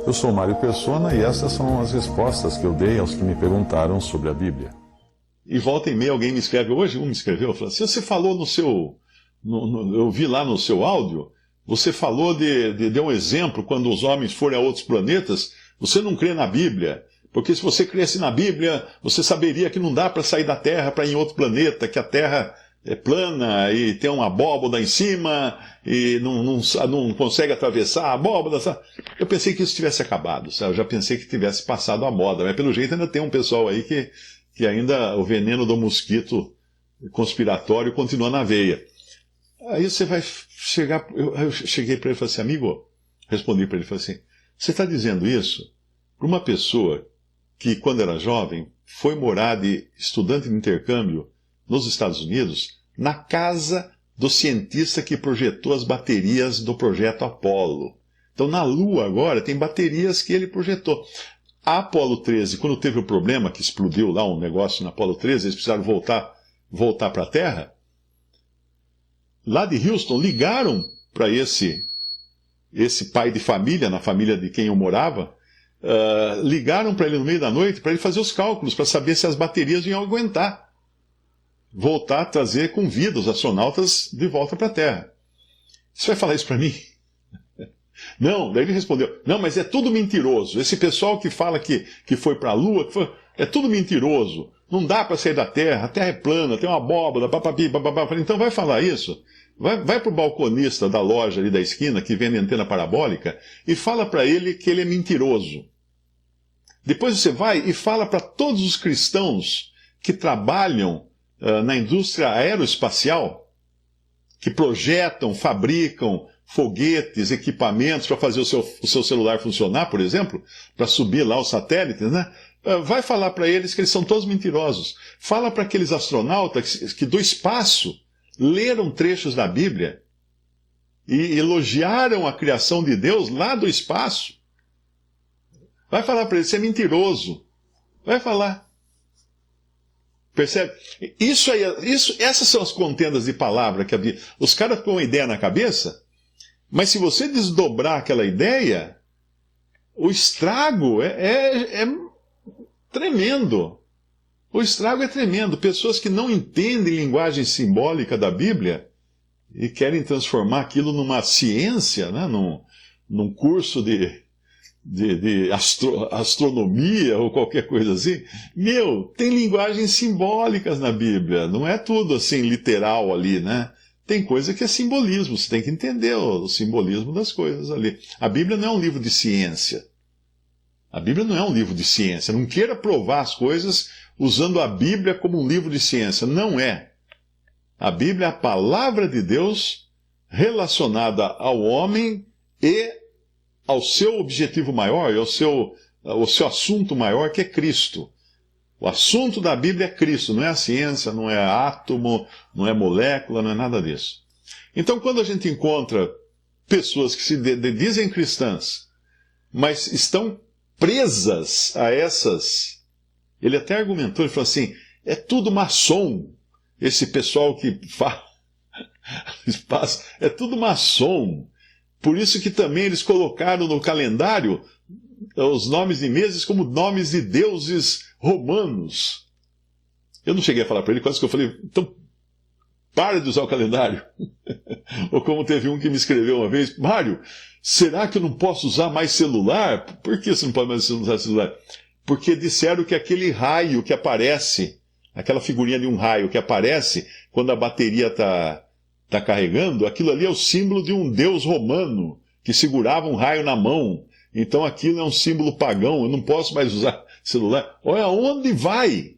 Eu sou Mário Persona e essas são as respostas que eu dei aos que me perguntaram sobre a Bíblia. E volta e meia alguém me escreve, hoje um me escreveu, falou assim, você falou no seu, eu vi lá no seu áudio, você falou de um exemplo, quando os homens forem a outros planetas, você não crê na Bíblia, porque se você cresce na Bíblia, você saberia que não dá para sair da Terra para ir em outro planeta, que a Terra é plana e tem uma abóboda em cima e não consegue atravessar a abóboda. Sabe? Eu pensei que isso tivesse acabado, sabe? Eu já pensei que tivesse passado a moda, mas pelo jeito ainda tem um pessoal aí que ainda o veneno do mosquito conspiratório continua na veia. Aí você vai chegar, eu cheguei para ele e falei assim, amigo, respondi para ele, falei assim, você está dizendo isso para uma pessoa que quando era jovem foi morar de estudante de intercâmbio nos Estados Unidos, na casa do cientista que projetou as baterias do projeto Apollo. Então, na Lua agora, tem baterias que ele projetou. A Apollo 13, quando teve o problema, que explodiu lá um negócio na Apollo 13, eles precisaram voltar para a Terra, lá de Houston, ligaram para esse pai de família, na família de quem eu morava, ligaram para ele no meio da noite, para ele fazer os cálculos, para saber se as baterias iam aguentar voltar a trazer com vida os astronautas de volta para a Terra. Você vai falar isso para mim? Não, daí ele respondeu, não, mas é tudo mentiroso. Esse pessoal que fala que foi para a Lua, é tudo mentiroso. Não dá para sair da Terra, a Terra é plana, tem uma abóbora, papapi, papapá. Então vai falar isso? Vai para o balconista da loja ali da esquina, que vende antena parabólica, e fala para ele que ele é mentiroso. Depois você vai e fala para todos os cristãos que trabalham na indústria aeroespacial, que projetam, fabricam foguetes, equipamentos para fazer o seu celular funcionar, por exemplo, para subir lá os satélites, né? Vai falar para eles que eles são todos mentirosos. Fala para aqueles astronautas que do espaço leram trechos da Bíblia e elogiaram a criação de Deus lá do espaço. Vai falar para eles, você é mentiroso. Vai falar. Percebe? Essas são as contendas de palavra que havia. Os caras com uma ideia na cabeça, mas se você desdobrar aquela ideia, o estrago é tremendo. O estrago é tremendo. Pessoas que não entendem linguagem simbólica da Bíblia e querem transformar aquilo numa ciência, né? num curso de astronomia ou qualquer coisa assim. Tem linguagens simbólicas na Bíblia, não é tudo assim literal ali, né? Tem coisa que é simbolismo, você tem que entender o simbolismo das coisas ali. A Bíblia não é um livro de ciência. A Bíblia não é um livro de ciência. Não queira provar as coisas usando a Bíblia como um livro de ciência. Não é. A Bíblia é a palavra de Deus relacionada ao homem e ao seu objetivo maior, ao seu assunto maior, que é Cristo. O assunto da Bíblia é Cristo, não é a ciência, não é átomo, não é molécula, não é nada disso. Então, quando a gente encontra pessoas que se dizem cristãs, mas estão presas a essas... Ele até argumentou, ele falou assim, é tudo maçom, esse pessoal que faz... é tudo maçom. Por isso que também eles colocaram no calendário os nomes de meses como nomes de deuses romanos. Eu não cheguei a falar para ele, quase que eu falei, então para de usar o calendário. Ou como teve um que me escreveu uma vez, Mário, será que eu não posso usar mais celular? Por que você não pode mais usar celular? Porque disseram que aquele raio que aparece, aquela figurinha de um raio que aparece quando a bateria está carregando, aquilo ali é o símbolo de um deus romano que segurava um raio na mão. Então aquilo é um símbolo pagão, eu não posso mais usar celular. Olha, onde vai?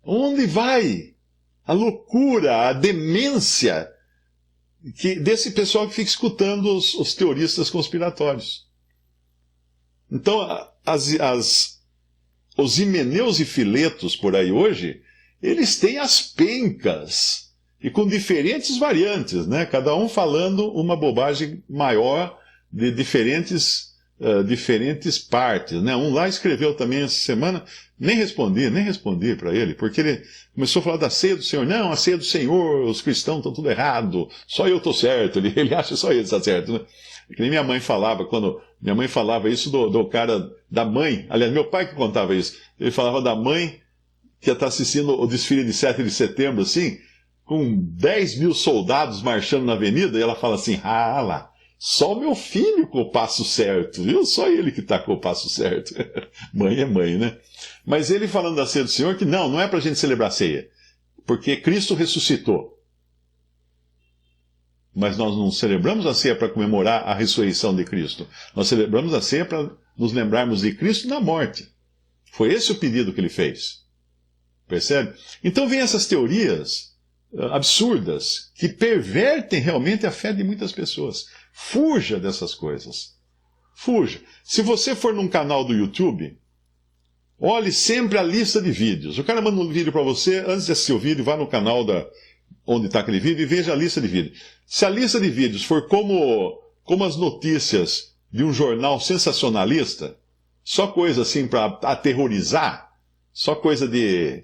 Onde vai? A loucura, a demência desse pessoal que fica escutando os teoristas conspiratórios. Então, os himeneus e filetos por aí hoje, eles têm as pencas, e com diferentes variantes, né? Cada um falando uma bobagem maior de diferentes partes, né? Um lá escreveu também essa semana, nem respondi para ele, porque ele começou a falar da ceia do Senhor. Não, a ceia do Senhor, os cristãos estão tudo errado, só eu estou certo. Ele acha que só ele está certo, né? Que nem minha mãe falava, quando minha mãe falava isso do cara, da mãe, aliás, meu pai que contava isso, ele falava da mãe que ia estar assistindo o desfile de 7 de setembro, assim, com 10 mil soldados marchando na avenida, e ela fala assim, ah lá, só o meu filho com o passo certo, viu? Só ele que está com o passo certo. Mãe é mãe, né? Mas ele falando da ceia do Senhor, que não é para a gente celebrar a ceia, porque Cristo ressuscitou. Mas nós não celebramos a ceia para comemorar a ressurreição de Cristo. Nós celebramos a ceia para nos lembrarmos de Cristo na morte. Foi esse o pedido que ele fez. Percebe? Então vem essas teorias absurdas que pervertem realmente a fé de muitas pessoas. Fuja dessas coisas. Fuja. Se você for num canal do YouTube, olhe sempre a lista de vídeos. O cara manda um vídeo para você, antes de assistir o vídeo, vá no canal onde está aquele vídeo e veja a lista de vídeos. Se a lista de vídeos for como as notícias de um jornal sensacionalista, só coisa assim para aterrorizar, só coisa de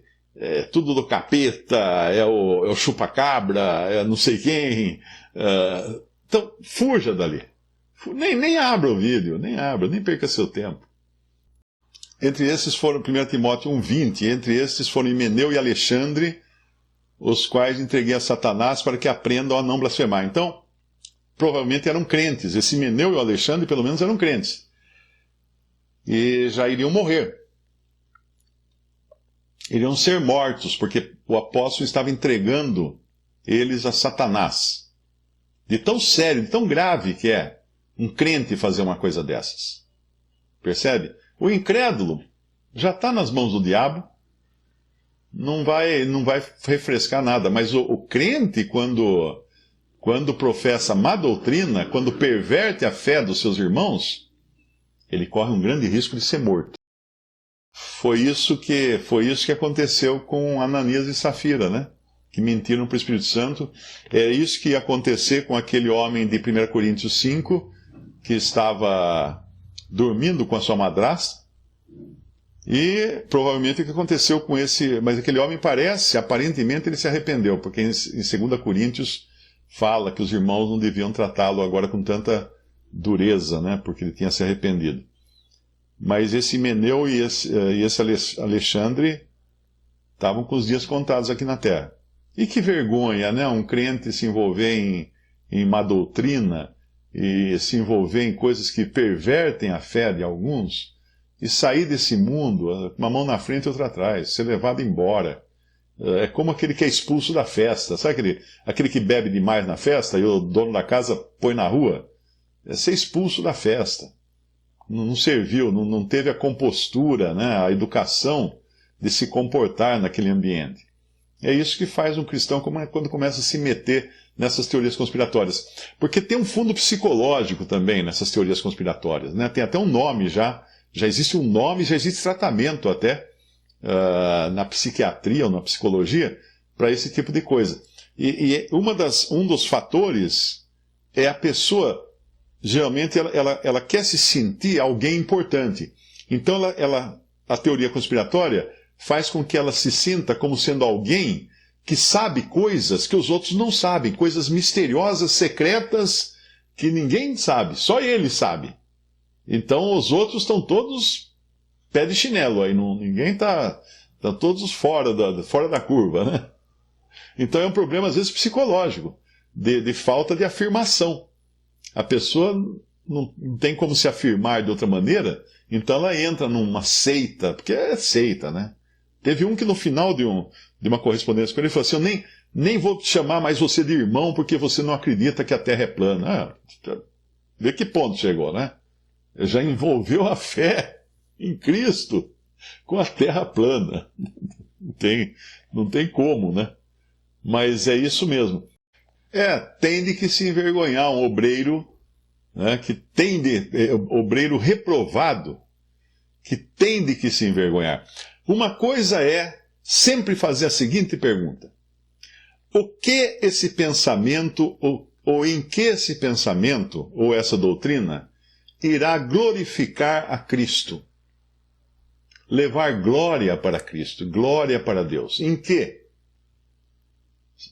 tudo do capeta, é o chupa-cabra, é não sei quem. Então, fuja dali. Nem abra o vídeo, nem perca seu tempo. Entre esses foram 1 Timóteo 1,20, entre esses foram Himeneu e Alexandre, os quais entreguei a Satanás para que aprendam a não blasfemar. Então, provavelmente eram crentes. Esse Himeneu e o Alexandre, pelo menos, eram crentes. E já iriam morrer. Iriam ser mortos, porque o apóstolo estava entregando eles a Satanás. De tão sério, de tão grave que é um crente fazer uma coisa dessas. Percebe? O incrédulo já está nas mãos do diabo, não vai refrescar nada, mas o crente, quando professa má doutrina, quando perverte a fé dos seus irmãos, ele corre um grande risco de ser morto. Foi isso que aconteceu com Ananias e Safira, né? Que mentiram para o Espírito Santo. É isso que ia acontecer com aquele homem de 1 Coríntios 5, que estava dormindo com a sua madrasta. E provavelmente o que aconteceu com esse... Mas aquele homem aparentemente ele se arrependeu, porque em 2 Coríntios fala que os irmãos não deviam tratá-lo agora com tanta dureza, né? Porque ele tinha se arrependido. Mas esse Himeneu e esse Alexandre estavam com os dias contados aqui na Terra. E que vergonha, né? Um crente se envolver em má doutrina e se envolver em coisas que pervertem a fé de alguns e sair desse mundo, uma mão na frente e outra atrás, ser levado embora. É como aquele que é expulso da festa. Sabe aquele que bebe demais na festa e o dono da casa põe na rua? É ser expulso da festa. Não serviu, não teve a compostura, né, a educação de se comportar naquele ambiente. É isso que faz um cristão quando começa a se meter nessas teorias conspiratórias. Porque tem um fundo psicológico também nessas teorias conspiratórias, né? Tem até um nome já existe um nome, já existe tratamento até na psiquiatria ou na psicologia para esse tipo de coisa. E um dos fatores é a pessoa, geralmente, ela quer se sentir alguém importante. Então, a teoria conspiratória faz com que ela se sinta como sendo alguém que sabe coisas que os outros não sabem, coisas misteriosas, secretas, que ninguém sabe, só ele sabe. Então os outros estão todos pé de chinelo aí, ninguém está todos fora da curva, né? Então é um problema às vezes psicológico, de falta de afirmação. A pessoa não tem como se afirmar de outra maneira, então ela entra numa seita, porque é seita, né? Teve um que no final de uma correspondência com ele falou assim, eu nem vou te chamar mais você de irmão porque você não acredita que a Terra é plana. Vê que ponto chegou, né? Já envolveu a fé em Cristo com a Terra plana. Não tem como, né? Mas é isso mesmo. Tem de que se envergonhar um obreiro, né, obreiro reprovado, que tem de que se envergonhar. Uma coisa é sempre fazer a seguinte pergunta: o que esse pensamento, ou em que esse pensamento, ou essa doutrina, irá glorificar a Cristo? Levar glória para Cristo, glória para Deus. Em quê?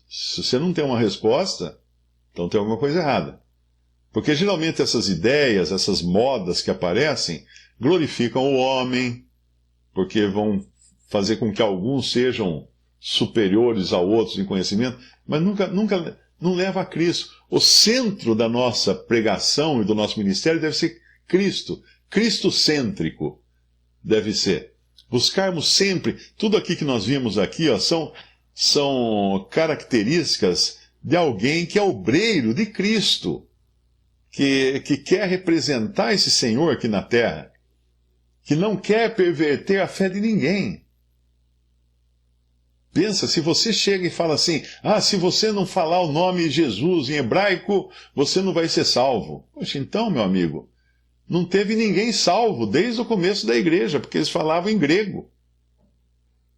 Se você não tem uma resposta, então tem alguma coisa errada. Porque geralmente essas ideias, essas modas que aparecem, glorificam o homem, porque vão fazer com que alguns sejam superiores a outros em conhecimento, mas nunca não leva a Cristo. O centro da nossa pregação e do nosso ministério deve ser Cristo. Cristocêntrico deve ser. Buscarmos sempre, tudo aqui que nós vimos aqui, ó, são características de alguém que é obreiro de Cristo, que quer representar esse Senhor aqui na terra, que não quer perverter a fé de ninguém. Pensa, se você chega e fala assim, se você não falar o nome de Jesus em hebraico, você não vai ser salvo. Poxa, então, meu amigo, não teve ninguém salvo desde o começo da igreja, porque eles falavam em grego.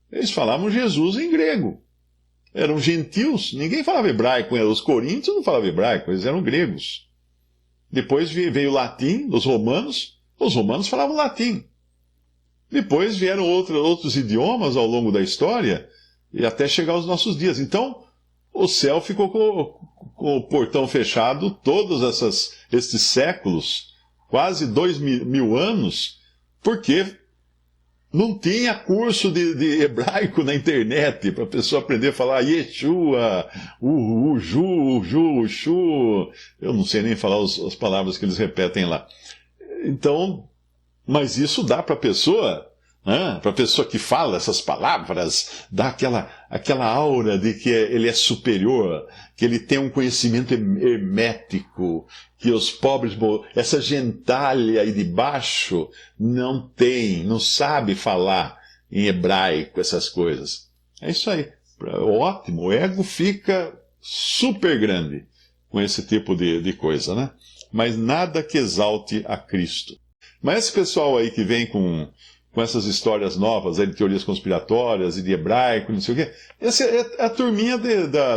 Eles falavam Jesus em grego. Eram gentios, ninguém falava hebraico. Os coríntios não falavam hebraico, eles eram gregos. Depois veio o latim dos romanos, os romanos falavam latim. Depois vieram outros idiomas ao longo da história, e até chegar aos nossos dias. Então, o céu ficou com o portão fechado todos esses séculos, quase 2.000 anos, porque não tinha curso de hebraico na internet para a pessoa aprender a falar Yeshua, Ushu, eu não sei nem falar as palavras que eles repetem lá. Então, mas isso dá para a pessoa, para a pessoa que fala essas palavras, dá aquela aura de que ele é superior, que ele tem um conhecimento hermético, que os pobres, essa gentalha aí de baixo, não sabe falar em hebraico, essas coisas. É isso aí. Ótimo, o ego fica super grande com esse tipo de coisa, né? Mas nada que exalte a Cristo. Mas esse pessoal aí que vem com essas histórias novas aí de teorias conspiratórias e de hebraico, não sei o quê, essa é a turminha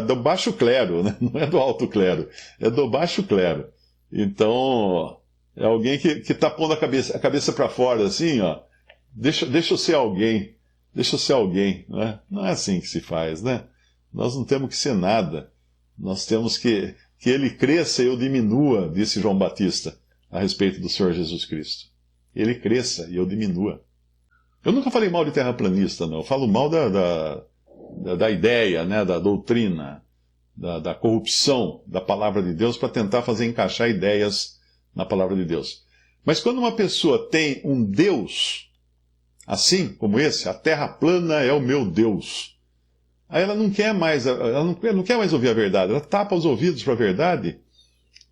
do baixo clero, né? Não é do alto clero, é do baixo clero. Então, é alguém que está pondo a cabeça para fora, assim, ó, deixa eu ser alguém, né? Não é assim que se faz, né? Nós não temos que ser nada, nós temos que ele cresça e eu diminua, disse João Batista, a respeito do Senhor Jesus Cristo. Ele cresça e eu diminua. Eu nunca falei mal de terraplanista, não. Eu falo mal da ideia, né, da doutrina, da corrupção da palavra de Deus para tentar fazer encaixar ideias na palavra de Deus. Mas quando uma pessoa tem um Deus, assim como esse, a terra plana é o meu Deus, aí ela não quer mais ouvir a verdade, ela tapa os ouvidos para a verdade,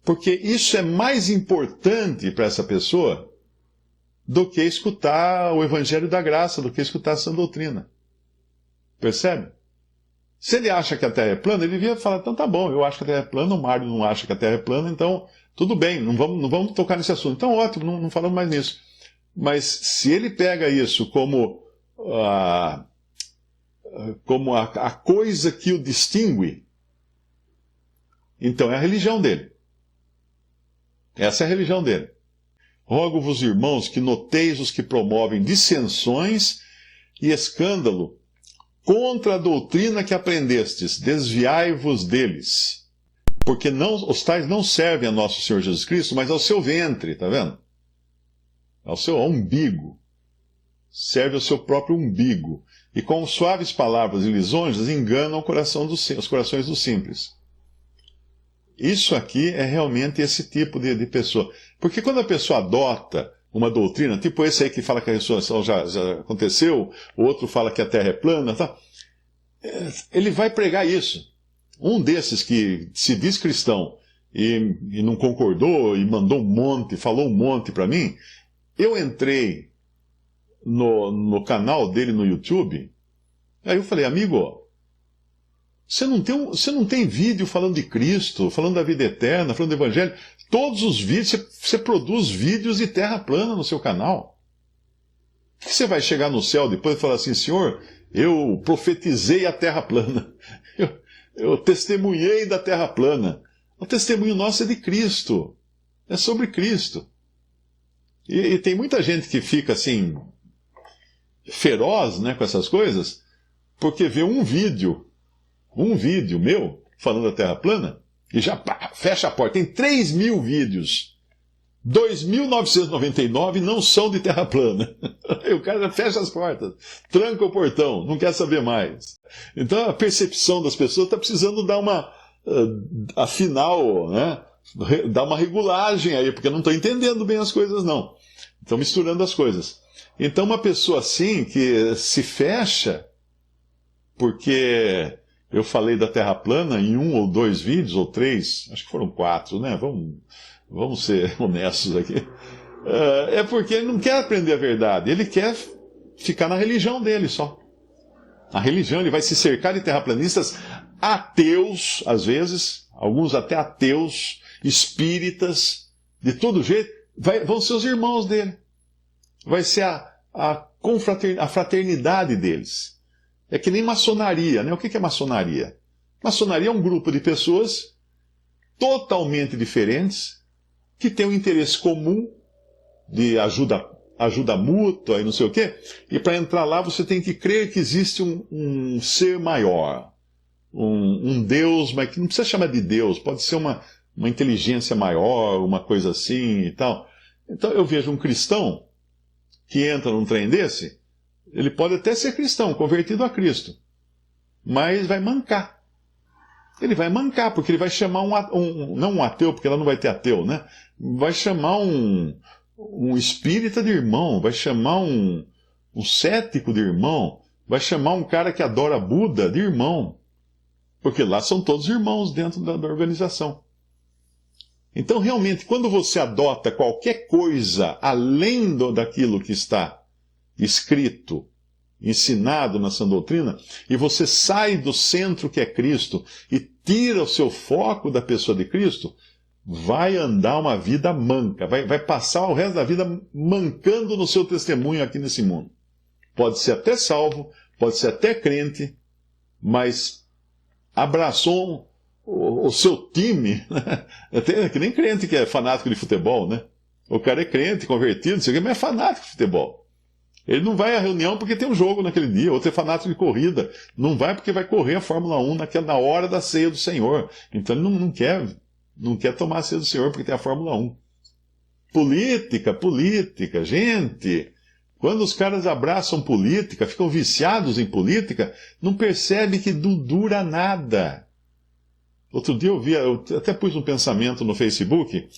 porque isso é mais importante para essa pessoa do que escutar o Evangelho da Graça, do que escutar essa doutrina. Percebe? Se ele acha que a Terra é plana, ele devia falar, então tá bom, eu acho que a Terra é plana, o Mário não acha que a Terra é plana, então tudo bem, não vamos tocar nesse assunto. Então ótimo, não falamos mais nisso. Mas se ele pega isso como a coisa que o distingue, então é a religião dele. Essa é a religião dele. Rogo-vos, irmãos, que noteis os que promovem dissensões e escândalo contra a doutrina que aprendestes, desviai-vos deles. Porque os tais não servem a nosso Senhor Jesus Cristo, mas ao seu ventre, tá vendo? Ao seu umbigo. Serve ao seu próprio umbigo. E com suaves palavras e lisonjas enganam os corações dos simples. Isso aqui é realmente esse tipo de pessoa. Porque quando a pessoa adota uma doutrina, tipo esse aí que fala que a ressurreição já aconteceu, o outro fala que a Terra é plana, tá? Ele vai pregar isso. Um desses que se diz cristão e não concordou e mandou falou um monte para mim, eu entrei no canal dele no YouTube, aí eu falei, amigo, você não tem vídeo falando de Cristo, falando da vida eterna, falando do Evangelho. Todos os vídeos, você produz vídeos de terra plana no seu canal. Por que você vai chegar no céu depois e falar assim, Senhor, eu profetizei a terra plana. Eu testemunhei da terra plana. O testemunho nosso é de Cristo. É sobre Cristo. E tem muita gente que fica assim, feroz, né, com essas coisas, porque vê um vídeo meu falando da terra plana, e já fecha a porta. Tem 3.000 vídeos. 2.999 não são de terra plana. Aí o cara fecha as portas, tranca o portão, não quer saber mais. Então a percepção das pessoas está precisando dar uma, afinal, né, dar uma regulagem aí, porque não estão entendendo bem as coisas, não. Estão misturando as coisas. Então uma pessoa assim, que se fecha, porque eu falei da terra plana em 1 ou 2 vídeos, ou 3, acho que foram 4, né? Vamos ser honestos aqui. É porque ele não quer aprender a verdade, ele quer ficar na religião dele só. A religião, ele vai se cercar de terraplanistas ateus, às vezes, alguns até ateus, espíritas, de todo jeito, vão ser os irmãos dele. Vai ser a fraternidade deles. É que nem maçonaria, né? O que é maçonaria? Maçonaria é um grupo de pessoas totalmente diferentes, que tem um interesse comum de ajuda mútua e não sei o quê, e para entrar lá você tem que crer que existe um ser maior, um Deus, mas que não precisa chamar de Deus, pode ser uma inteligência maior, uma coisa assim e tal. Então eu vejo um cristão que entra num trem desse, ele pode até ser cristão, convertido a Cristo, mas vai mancar. Ele vai mancar, porque ele vai chamar não um ateu, porque ela não vai ter ateu, né? Vai chamar um espírita de irmão, vai chamar um cético de irmão, vai chamar um cara que adora Buda de irmão, porque lá são todos irmãos dentro da organização. Então, realmente, quando você adota qualquer coisa além daquilo que está escrito, ensinado na sã doutrina, e você sai do centro que é Cristo e tira o seu foco da pessoa de Cristo, vai andar uma vida manca, vai passar o resto da vida mancando no seu testemunho aqui nesse mundo. Pode ser até salvo, pode ser até crente, mas abraçou o seu time, né? É que nem crente que é fanático de futebol, né? O cara é crente, convertido, não sei o quê, mas é fanático de futebol. Ele não vai à reunião porque tem um jogo naquele dia, outro é fanático de corrida. Não vai porque vai correr a Fórmula 1 na hora da ceia do Senhor. Então ele não quer tomar a ceia do Senhor porque tem a Fórmula 1. Política, gente. Quando os caras abraçam política, ficam viciados em política, não percebe que não dura nada. Outro dia eu até pus um pensamento no Facebook,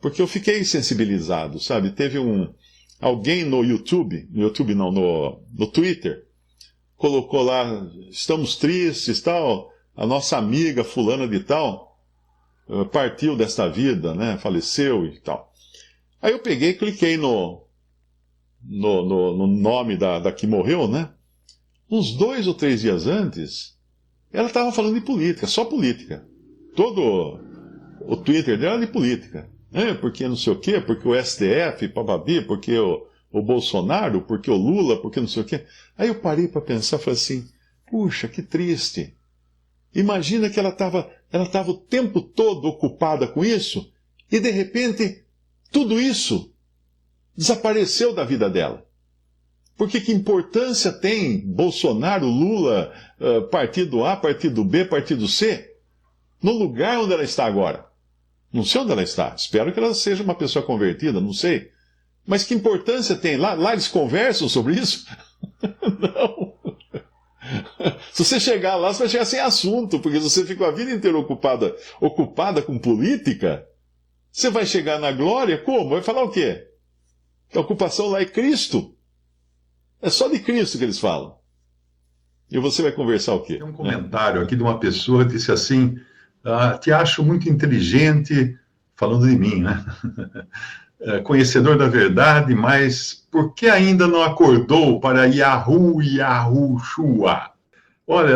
porque eu fiquei sensibilizado, sabe? Teve alguém no Twitter, colocou lá, estamos tristes, tal, a nossa amiga fulana de tal partiu desta vida, né, faleceu e tal. Aí eu peguei e cliquei no nome da que morreu, né? Uns 2 ou 3 dias antes, ela estava falando de política, só política. Todo o Twitter dela era de política. Porque não sei o quê, porque o STF, papabi, porque o Bolsonaro, porque o Lula, porque não sei o quê. Aí eu parei para pensar, falei assim, puxa, que triste. Imagina que ela estava o tempo todo ocupada com isso, e de repente, tudo isso desapareceu da vida dela. Porque que importância tem Bolsonaro, Lula, partido A, partido B, partido C, no lugar onde ela está agora? Não sei onde ela está. Espero que ela seja uma pessoa convertida, não sei. Mas que importância tem? Lá eles conversam sobre isso? Não. Se você chegar lá, você vai chegar sem assunto, porque se você ficou a vida inteira ocupada com política, você vai chegar na glória como? Vai falar o quê? Que a ocupação lá é Cristo. É só de Cristo que eles falam. E você vai conversar o quê? Tem um comentário aqui de uma pessoa que disse assim, te acho muito inteligente, falando de mim, né? Conhecedor da verdade, mas por que ainda não acordou para Yahushua? Olha,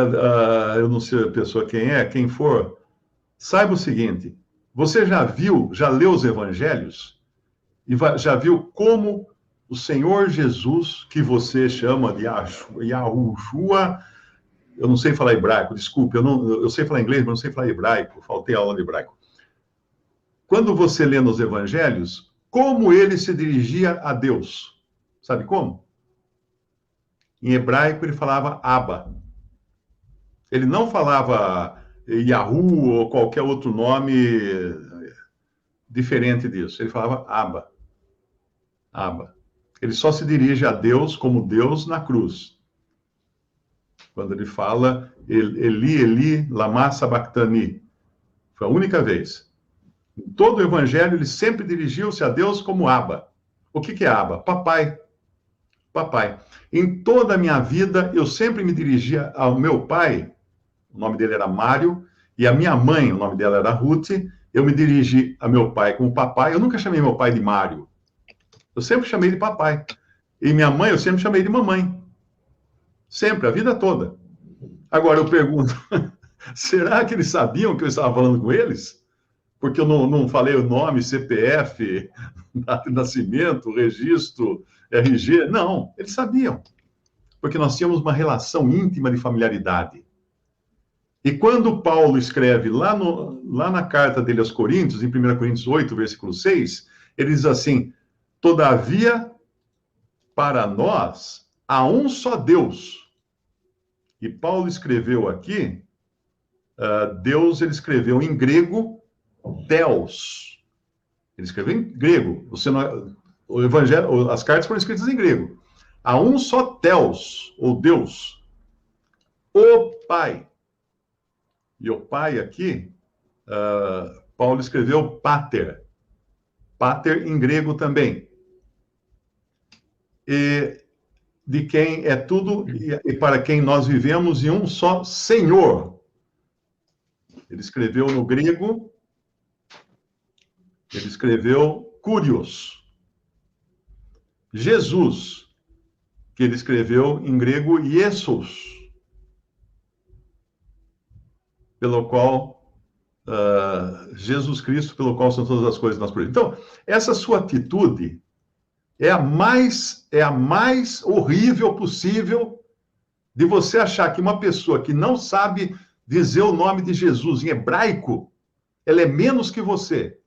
eu não sei a pessoa quem for, saiba o seguinte, você já leu os evangelhos? E já viu como o Senhor Jesus, que você chama de Yahushua, eu não sei falar hebraico, desculpe, eu sei falar inglês, mas não sei falar hebraico, faltei aula de hebraico. Quando você lê nos evangelhos, como ele se dirigia a Deus? Sabe como? Em hebraico ele falava Abba. Ele não falava Yahoo ou qualquer outro nome diferente disso. Ele falava Abba. Abba. Ele só se dirige a Deus como Deus na cruz. Quando ele fala Eli, Eli, lama sabachthani. Foi a única vez. Em todo o evangelho, ele sempre dirigiu-se a Deus como Abba. O que é Abba? Papai. Papai. Em toda a minha vida, eu sempre me dirigia ao meu pai, o nome dele era Mário, e a minha mãe, o nome dela era Ruth. Eu me dirigi a meu pai como papai. Eu nunca chamei meu pai de Mário. Eu sempre chamei de papai. E minha mãe, eu sempre chamei de mamãe. Sempre, a vida toda. Agora, eu pergunto, será que eles sabiam que eu estava falando com eles? Porque eu não falei o nome, CPF, data de nascimento, registro, RG. Não, eles sabiam. Porque nós tínhamos uma relação íntima de familiaridade. E quando Paulo escreve lá na carta dele aos Coríntios, em 1 Coríntios 8, versículo 6, ele diz assim: todavia, para nós, há um só Deus. E Paulo escreveu aqui, Deus, ele escreveu em grego, Theos. Ele escreveu em grego. O evangelho, as cartas foram escritas em grego. Há um só Theos, ou Deus, o Pai. E o Pai aqui, Paulo escreveu Pater. Pater em grego também. E de quem é tudo e para quem nós vivemos em um só Senhor. Ele escreveu no grego, ele escreveu Kurios. Jesus, que ele escreveu em grego Iesus, pelo qual Jesus Cristo, pelo qual são todas as coisas nas coisas. Então, essa sua atitude é a mais horrível possível de você achar que uma pessoa que não sabe dizer o nome de Jesus em hebraico, ela é menos que você.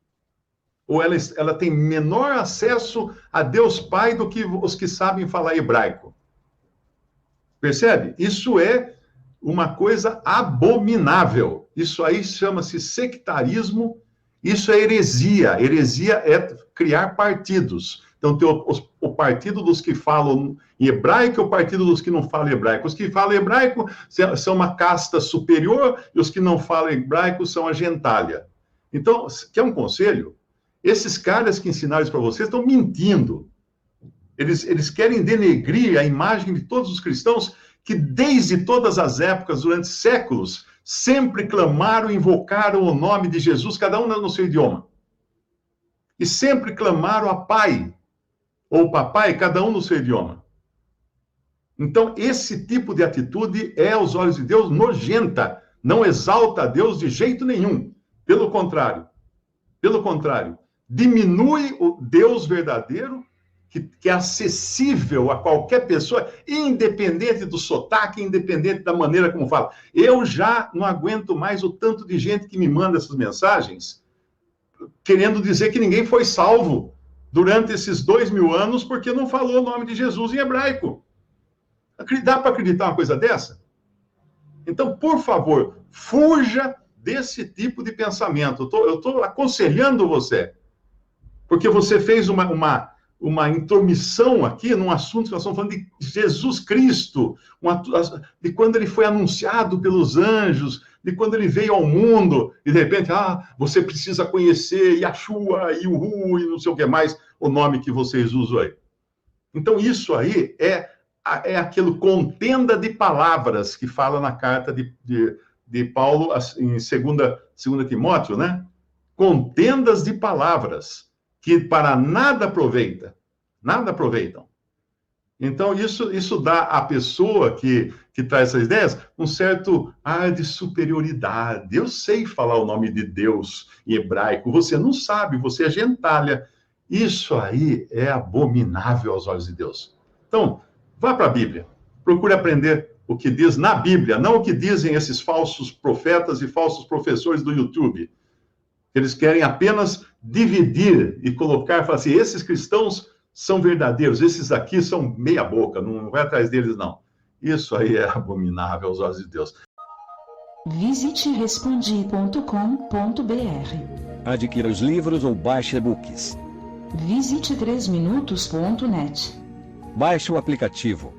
Ou ela tem menor acesso a Deus Pai do que os que sabem falar hebraico. Percebe? Isso é uma coisa abominável. Isso aí chama-se sectarismo, isso é heresia. Heresia é criar partidos. Então, tem o partido dos que falam em hebraico e o partido dos que não falam hebraico. Os que falam hebraico são uma casta superior e os que não falam hebraico são a gentalha. Então, quer um conselho? Esses caras que ensinaram isso para vocês estão mentindo. Eles querem denegrir a imagem de todos os cristãos que, desde todas as épocas, durante séculos, sempre clamaram, invocaram o nome de Jesus, cada um no seu idioma. E sempre clamaram a Pai, ou Papai, cada um no seu idioma. Então, esse tipo de atitude é, aos olhos de Deus, nojenta. Não exalta a Deus de jeito nenhum. Pelo contrário, diminui o Deus verdadeiro, que é acessível a qualquer pessoa, independente do sotaque, independente da maneira como fala. Eu já não aguento mais o tanto de gente que me manda essas mensagens, querendo dizer que ninguém foi salvo durante esses 2000 anos porque não falou o nome de Jesus em hebraico. Dá para acreditar uma coisa dessa? Então, por favor, fuja desse tipo de pensamento. Eu estou aconselhando você, porque você fez uma intromissão aqui num assunto que nós estamos falando de Jesus Cristo, de quando ele foi anunciado pelos anjos, de quando ele veio ao mundo, e de repente, você precisa conhecer Yahshua, Yuhu, e não sei o que mais, o nome que vocês usam aí. Então, isso aí é aquilo contenda de palavras que fala na carta de Paulo em 2 Timóteo, né? Contendas de palavras que para nada aproveitam. Então, isso dá à pessoa que traz essas ideias um certo ar de superioridade. Eu sei falar o nome de Deus em hebraico, você não sabe, você é gentalha. Isso aí é abominável aos olhos de Deus. Então, vá para a Bíblia, procure aprender o que diz na Bíblia, não o que dizem esses falsos profetas e falsos professores do YouTube. Eles querem apenas dividir e colocar, falar assim, esses cristãos são verdadeiros, esses aqui são meia boca, não vai atrás deles, não. Isso aí é abominável aos olhos de Deus. Visite respondi.com.br. Adquira os livros ou baixe e-books. Visite 3minutos.net. Baixe o aplicativo.